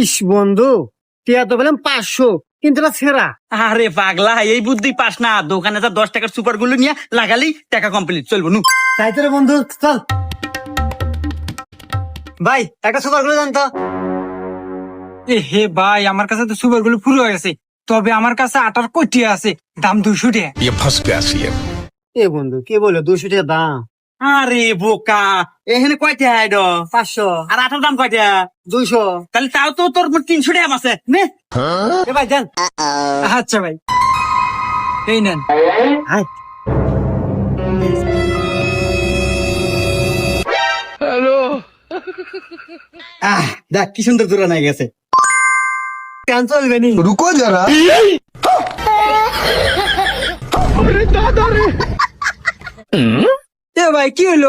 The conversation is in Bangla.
ইস বন্ধু, টিয়া তো বললাম 500, কিন্তু না ছেঁড়া। আরে পাগলা, এই বুদ্ধি পাস না। দোকানে যা 10 টাকার সুপার গুলো নিয়ে লাগালি টাকা কমপ্লিট, চলবো নু। তাই তো রে বন্ধু, চল ভাই একটা সুপার গুলো জানতো। হে ভাই, আমার কাছে তো সুপার গুলো পুরো হয়ে গেছে, তবে আমার কাছে আটার কটিয়া আছে, দাম 200 টাকা। ये फंस गया सीएम। এ বন্ধু কি বলে, 200 টাকা দাম। আরে বোকা, এখানে কয়টা আইড? 500, আর আটার দাম কয়টা? 200। তাহলে তাও তো তোর 300 টাকা আছে নে। এ ভাই দেন। আচ্ছা ভাই, এই নেন। হাই দেখ কি সুন্দর দূরে নাই গেছে। কেন চলবে নি? रुको जरा। এ ভাই কি হইলো?